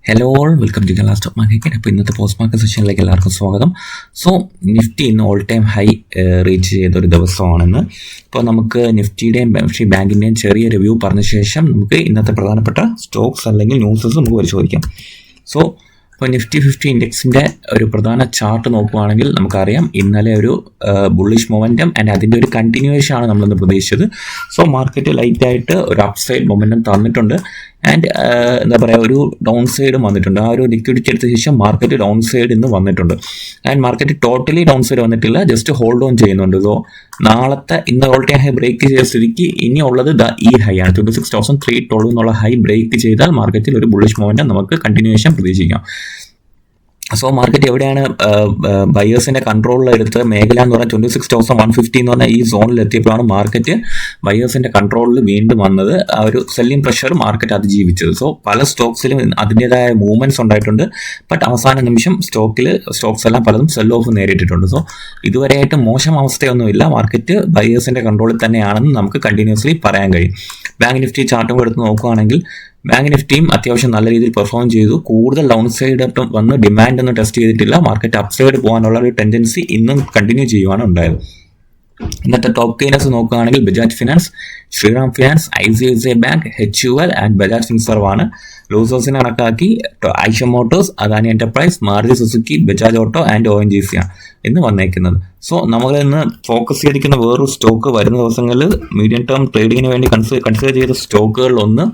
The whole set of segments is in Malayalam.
Hello all welcome to Kerala stock market. അപ്പോൾ ഇന്നത്തെ പോസ്റ്റ് മാർക്കറ്റ് സെഷനിലേക്ക് എല്ലാവർക്കും സ്വാഗതം. സോ നിഫ്റ്റി ഇന്ന് ഓൾ ടൈം ഹൈ റീച്ച് ചെയ്തൊരു ദിവസമാണെന്ന്. അപ്പോൾ നമുക്ക് നിഫ്റ്റിയുടെയും ബാങ്കിൻ്റെയും ചെറിയ റിവ്യൂ പറഞ്ഞ ശേഷം നമുക്ക് ഇന്നത്തെ പ്രധാനപ്പെട്ട സ്റ്റോക്സ് അല്ലെങ്കിൽ ന്യൂസസ് നമുക്ക് പരിശോധിക്കാം. സോ ഇപ്പോൾ നിഫ്റ്റി 50 ഇൻഡെക്സിൻ്റെ ഒരു പ്രധാന ചാർട്ട് നോക്കുകയാണെങ്കിൽ നമുക്കറിയാം ഇന്നലെ ഒരു ബുള്ളിഷ് മൊമെൻറ്റം ആൻഡ് അതിൻ്റെ ഒരു കണ്ടിന്യൂവേഷൻ ആണ് നമ്മളിന്ന് പ്രതീക്ഷിച്ചത്. സോ മാർക്കറ്റ് ലൈറ്റായിട്ട് ഒരു അപ്പ് സൈഡ് മൊമെൻറ്റം തന്നിട്ടുണ്ട് ആൻഡ് എന്താ പറയുക ഒരു ഡൗൺ സൈഡും വന്നിട്ടുണ്ട്. ആ ഒരു ലിക്വിഡിറ്റി എടുത്ത ശേഷം മാർക്കറ്റ് ഡൗൺ സൈഡ് ഇന്ന് വന്നിട്ടുണ്ട് and market totally down side വന്നിട്ടില്ല, ജസ്റ്റ് ഹോൾഡ് ഓൺ ചെയ്യുന്നുണ്ട്. സോ നാളത്തെ ഇന്ന് ഓൾ ടൈം ഹൈ ബ്രേക്ക് ചെയ്ത സ്ഥിതിക്ക് ഇനിയുള്ളത് ഈ ഹൈ ആണ് 26,312 എന്നുള്ള ഹൈ ബ്രേക്ക് ചെയ്താൽ മാർക്കറ്റിൽ ഒരു ബുള്ളിഷ് മൊമെൻറ്റം നമുക്ക് കണ്ടിന്യൂവേഷൻ പ്രതീക്ഷിക്കാം. സോ മാർക്കറ്റ് എവിടെയാണ് ബയേഴ്സിന്റെ കൺട്രോളിലെടുത്ത് മേഖല എന്ന് പറഞ്ഞാൽ 26,150 എന്ന് പറഞ്ഞാൽ ഈ സോണിൽ എത്തിയപ്പോഴാണ് മാർക്കറ്റ് ബയേഴ്സിന്റെ കൺട്രോളിൽ വീണ്ടും വന്നത്. ആ ഒരു സെല്ലിംഗ് പ്രഷർ മാർക്കറ്റ് അതിജീവിച്ചത്. സോ പല സ്റ്റോക്സിലും അതിൻ്റെതായ മൂവ്മെന്റ്സ് ഉണ്ടായിട്ടുണ്ട്. ബട്ട് അവസാന നിമിഷം സ്റ്റോക്സ് എല്ലാം പലതും സെൽ ഓഫ് നേരിട്ടിട്ടുണ്ട്. സോ ഇതുവരെയായിട്ട് മോശം അവസ്ഥയൊന്നുമില്ല, മാർക്കറ്റ് ബയേഴ്സിന്റെ കൺട്രോളിൽ തന്നെയാണെന്ന് നമുക്ക് കണ്ടിന്യൂസ്ലി പറയാൻ കഴിയും. ബാങ്ക് നിഫ്റ്റി ചാർട്ടും എടുത്ത് നോക്കുകയാണെങ്കിൽ ബാങ്ക് നിഫ്റ്റിയും അത്യാവശ്യം നല്ല രീതിയിൽ പെർഫോം ചെയ്തു. കൂടുതൽ ഡൗൺ സൈഡ് വന്ന് ഡിമാൻഡ് ഒന്നും ടെസ്റ്റ് ചെയ്തിട്ടില്ല. മാർക്കറ്റ് അപ്പ് സൈഡ് പോകാനുള്ള ഒരു ടെൻഡൻസി ഇന്നും കണ്ടിന്യൂ ചെയ്യുവാണ് ഉണ്ടായത്. ഇന്നത്തെ ടോപ്പ് ഗെയിനേഴ്സ് നോക്കുകയാണെങ്കിൽ Bajaj finance, Shriram finance, ICICI bank, HUL and Bajaj Finserv ആണ്. ലൂസേഴ്സിനെ കണക്കാക്കി Eicher motors, Adani enterprise, Maruti Suzuki, Bajaj auto and ONGC ആണ് ഇന്ന് വന്നേക്കുന്നത്. സോ നമ്മൾ ഇന്ന് ഫോക്കസ് ചെയ്തിരിക്കുന്ന വേറൊരു സ്റ്റോക്ക് വരുന്ന ദിവസങ്ങളിൽ മീഡിയം ടേം ട്രേഡിങ്ങിന് വേണ്ടി കൺസിഡർ ചെയ്ത സ്റ്റോക്കുകളിലൊന്ന്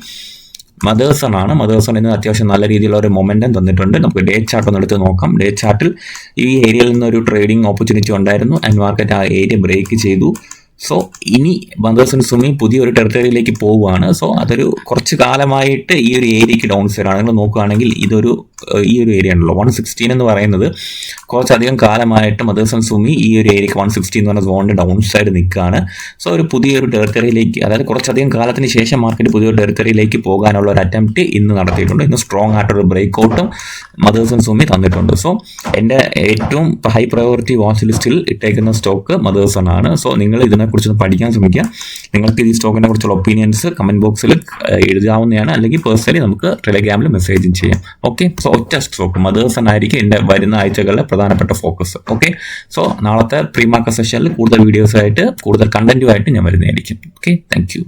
മദേഴ്സൺ ആണ്. മദേഴ്സൺ ഇന്ന് അത്യാവശ്യം നല്ല രീതിയിലുള്ള ഒരു മൊമെൻറ്റം തന്നിട്ടുണ്ട്. നമുക്ക് ഡേ ചാർട്ട് ഒന്ന് എടുത്ത് നോക്കാം. ഡേ ചാർട്ടിൽ ഈ ഏരിയയിൽ നിന്നൊരു ട്രേഡിംഗ് ഓപ്പർച്യൂണിറ്റി ഉണ്ടായിരുന്നു ആൻഡ് മാർക്കറ്റ് ആ ഏരിയ ബ്രേക്ക് ചെയ്തു. സോ ഇനി മദേഴ്സൺ സുമി പുതിയൊരു ടെറിട്ടറിയിലേക്ക് പോവുകയാണ്. സോ അതൊരു കുറച്ച് കാലമായിട്ട് ഈ ഒരു ഏരിയയ്ക്ക് ഡൗൺ സൈഡ് ആണ്. നിങ്ങൾ നോക്കുകയാണെങ്കിൽ ഈ ഒരു ഏരിയ ഉണ്ടല്ലോ 116 എന്ന് പറയുന്നത് കുറച്ചധികം കാലമായിട്ട് മദേഴ്സൺ സുമി ഈ ഒരു ഏരിയക്ക് 160 എന്ന് പറഞ്ഞ സോണിൻ്റെ ഡൗൺ സൈഡ് നിൽക്കുകയാണ്. സോ ഒരു പുതിയൊരു ടെറിട്ടറിയിലേക്ക്, അതായത് കുറച്ചധികം കാലത്തിന് ശേഷം മാർക്കറ്റ് പുതിയൊരു ടെറിട്ടറിയിലേക്ക് പോകാനുള്ള ഒരു അറ്റംപ്റ്റ് ഇന്ന് നടത്തിയിട്ടുണ്ട്. ഇന്ന് സ്ട്രോങ് ആയിട്ടൊരു ബ്രേക്ക് ഔട്ടും മദേഴ്സൺ സുമി തന്നിട്ടുണ്ട്. സോ എൻ്റെ ഏറ്റവും ഹൈ പ്രയോറിറ്റി വാച്ച് ലിസ്റ്റിൽ ഇട്ടേക്കുന്ന സ്റ്റോക്ക് മദേഴ്സൺ ആണ്. സോ നിങ്ങൾ ഇതിനെക്കുറിച്ച് പഠിക്കാൻ ശ്രമിക്കുക. നിങ്ങൾക്ക് ഈ സ്റ്റോക്കിനെ കുറിച്ചുള്ള ഒപ്പീനിയൻസ് കമൻറ്റ് ബോക്സിൽ എഴുതാവുന്നതാണ്, അല്ലെങ്കിൽ പേഴ്സണലി നമുക്ക് ടെലഗ്രാമിൽ മെസ്സേജും ചെയ്യാം. ഓക്കെ, സോ ഒറ്റ സ്റ്റോക്ക് മദേഴ്സൺ ആയിരിക്കും എൻ്റെ വരുന്ന ആഴ്ചകളിലെ പ്രധാനപ്പെട്ട ഫോക്കസ്. ഓക്കെ, സോ നാളത്തെ പ്രീ മാർക്കറ്റ് സെഷനിൽ കൂടുതൽ വീഡിയോസായിട്ട് കൂടുതൽ കണ്ടന്റുമായിട്ട് ഞാൻ വരുന്നതായിരിക്കും. Okay, thank you.